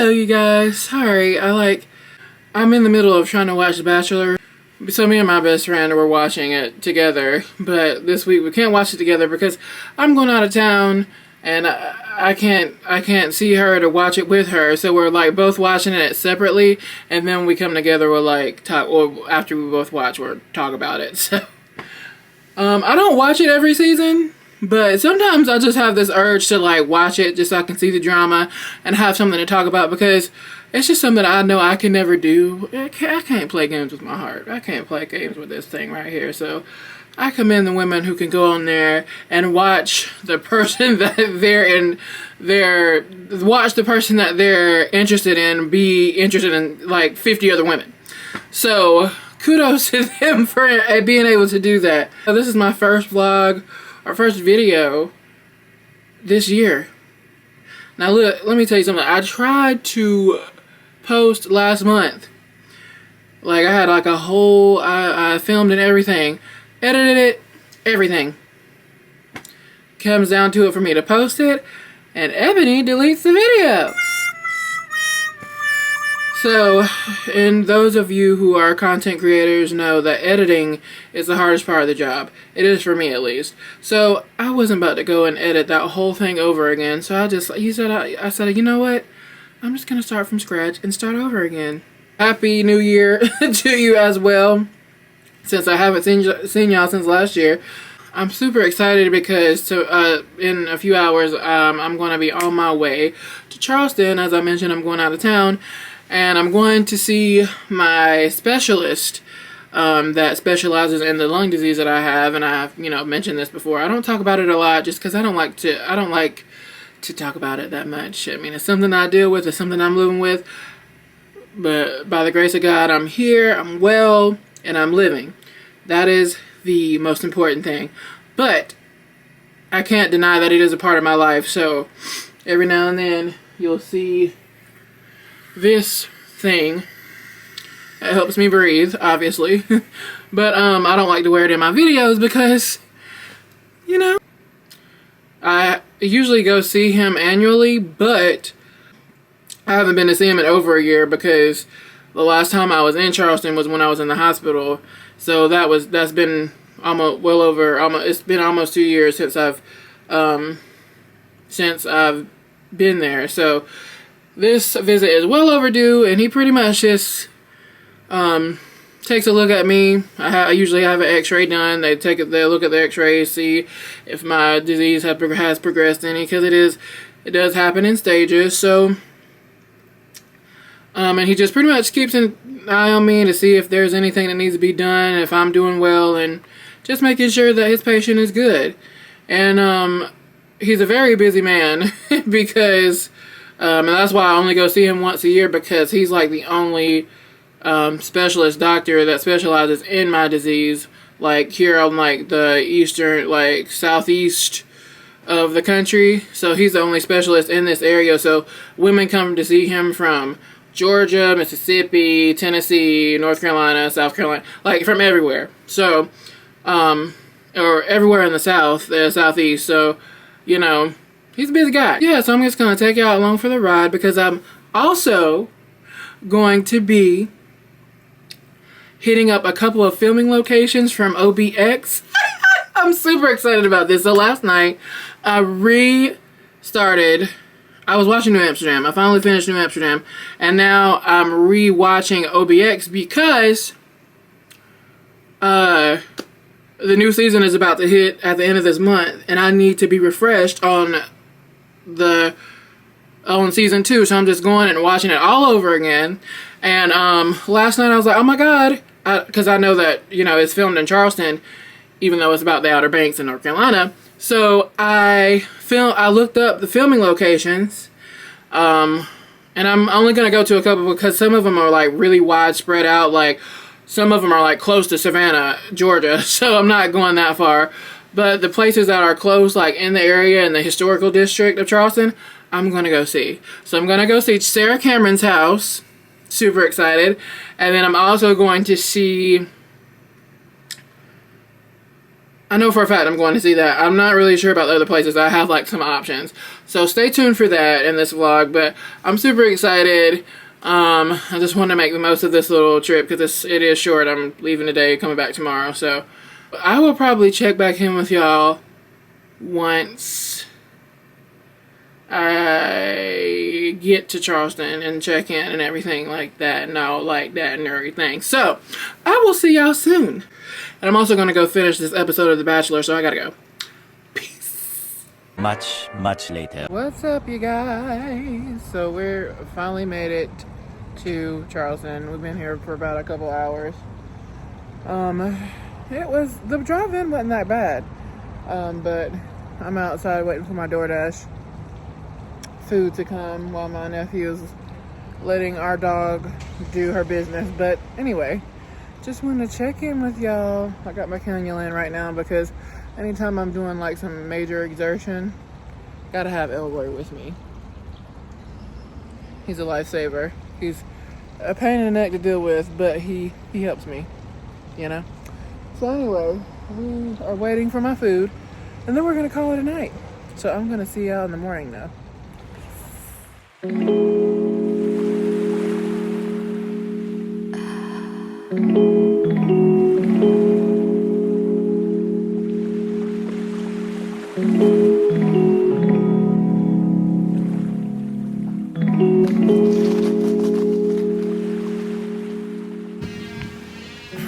Hello you guys, sorry, I'm in the middle of trying to watch The Bachelor. So me and my best friend were watching it together, but this week we can't watch it together because I'm going out of town and I can't see her to watch it with her. So we're like both watching it separately, and then we come together, we'll like talk, or after we both watch, we'll talk about it. So I don't watch it every season, but sometimes I just have this urge to like watch it just so I can see the drama and have something to talk about, because it's just something I know I can never do. I can't play games with my heart. I can't play games with this thing right here. So I commend the women who can go on there and watch the person that watch the person that they're interested in be interested in like 50 other women. So kudos to them for being able to do that. This is my first vlog, or first video this year. Now look, let me tell you something. I tried to post last month. Like I had like a whole, I filmed and everything, edited it, everything. Comes down to it for me to post it, and Ebony deletes the video. So, and those of you who are content creators know that editing is the hardest part of the job. It is for me, at least. So I wasn't about to go and edit that whole thing over again. So I said, you know what? I'm just gonna start from scratch and start over again. Happy New Year to you as well, since I haven't seen y'all since last year. I'm super excited because in a few hours I'm going to be on my way to Charleston. As I mentioned, I'm going out of town, and I'm going to see my specialist that specializes in the lung disease that I have. And I've mentioned this before. I don't talk about it a lot just because I don't like to talk about it that much. I mean, it's something I deal with, it's something I'm living with, but by the grace of God, I'm here, I'm well, and I'm living. That is the most important thing. But I can't deny that it is a part of my life, so every now and then you'll see this thing. It helps me breathe, obviously. But I don't like to wear it in my videos because, I usually go see him annually, but I haven't been to see him in over a year because the last time I was in Charleston was when I was in the hospital. So that's been it's been almost 2 years since I've been there. So this visit is well overdue, and he pretty much just takes a look at me. I usually have an x-ray done. They look at the x-rays, see if my disease has progressed any, because it does happen in stages. So and he just pretty much keeps an eye on me to see if there's anything that needs to be done, if I'm doing well, and just making sure that his patient is good. And he's a very busy man because and that's why I only go see him once a year, because he's like the only specialist doctor that specializes in my disease, like here on like the eastern, like southeast of the country. So he's the only specialist in this area. So women come to see him from Georgia, Mississippi, Tennessee, North Carolina, South Carolina, like from everywhere. So or everywhere in the southeast. So he's a busy guy. Yeah, so I'm just gonna take y'all along for the ride, because I'm also going to be hitting up a couple of filming locations from OBX. I'm super excited about this. So last night I was watching New Amsterdam. I finally finished New Amsterdam, and now I'm re-watching OBX because the new season is about to hit at the end of this month, and I need to be refreshed on season 2. So I'm just going and watching it all over again. And last night I was like, oh my god, because I know that it's filmed in Charleston, even though it's about the Outer Banks in North Carolina. So I looked up the filming locations, and I'm only gonna go to a couple because some of them are like really widespread out. Like some of them are like close to Savannah, Georgia. So I'm not going that far. But the places that are close, like in the area in the historical district of Charleston, I'm gonna go see. So I'm gonna go see Sarah Cameron's house. Super excited. And then I'm also going to see I know for a fact I'm going to see that. I'm not really sure about the other places. I have like some options. So stay tuned for that in this vlog. But I'm super excited. I just want to make the most of this little trip because it is short. I'm leaving today, coming back tomorrow. So I will probably check back in with y'all once I get to Charleston and check in and everything like that and all like that and everything. So I will see y'all soon. And I'm also going to go finish this episode of The Bachelor, so I gotta go. Peace. Much later. What's up, you guys? So we're finally made it to Charleston. We've been here for about a couple hours. The drive-in wasn't that bad. But I'm outside waiting for my DoorDash food to come while my nephew is letting our dog do her business. But anyway, just wanted to check in with y'all. I got my cannula in right now because anytime I'm doing like some major exertion, gotta have Elroy with me. He's a lifesaver. He's a pain in the neck to deal with, but he helps me, you know? So anyway, we are waiting for my food, and then we're gonna call it a night. So I'm gonna see y'all in the morning now.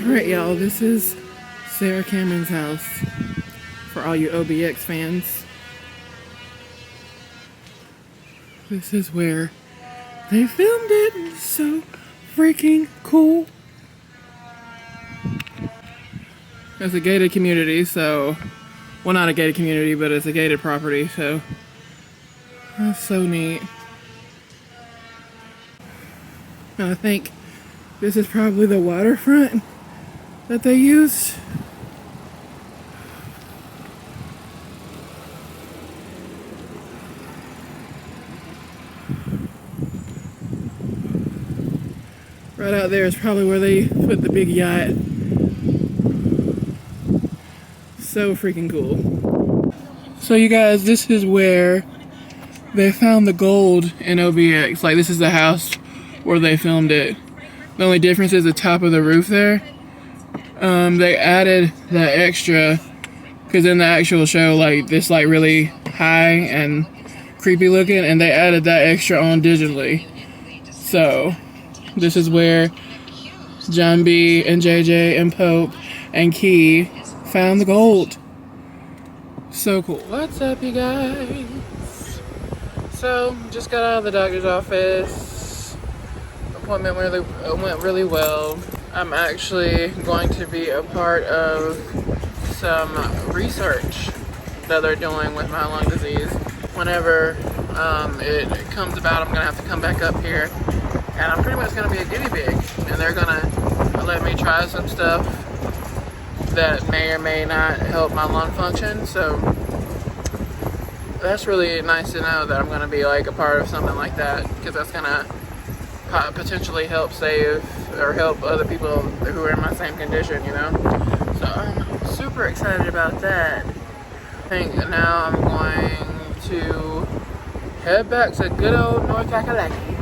Alright, y'all, this is Sarah Cameron's house for all you OBX fans. This is where they filmed it. It's so freaking cool. It's a gated community, so, well, not a gated community, but it's a gated property, so that's so neat. And I think this is probably the waterfront that they used. Right out there is probably where they put the big yacht. So freaking cool. So you guys, this is where they found the gold in OBX. Like, this is the house where they filmed it. The only difference is the top of the roof there. They added that extra because in the actual show, like, this like really high and creepy looking, and they added that extra on digitally. So this is where John B and JJ and Pope and Key found the gold. So cool. What's up, you guys? So just got out of the doctor's office. Appointment went really well. I'm actually going to be a part of some research that they're doing with my lung disease. Whenever it comes about, I'm gonna have to come back up here, and I'm pretty much gonna be a guinea pig, and they're gonna let me try some stuff that may or may not help my lung function. So that's really nice to know that I'm gonna be like a part of something like that, because that's gonna potentially help save or help other people who are in my same condition, you know? So I'm super excited about that. I think now I'm going to head back to good old North Kakalaki.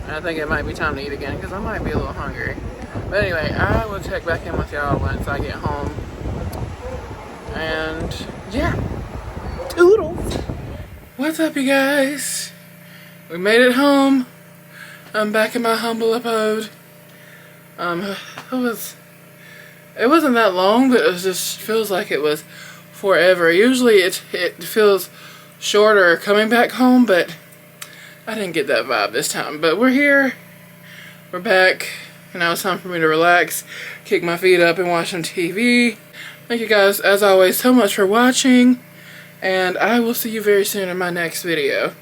I think it might be time to eat again because I might be a little hungry. But anyway, I will check back in with y'all once I get home. And yeah, toodles. What's up, you guys? We made it home. I'm back in my humble abode. It wasn't that long, but it just feels like it was forever. Usually it feels shorter coming back home, but I didn't get that vibe this time. But we're here. We're back. And now it's time for me to relax, kick my feet up, and watch some TV. Thank you guys, as always, so much for watching. And I will see you very soon in my next video.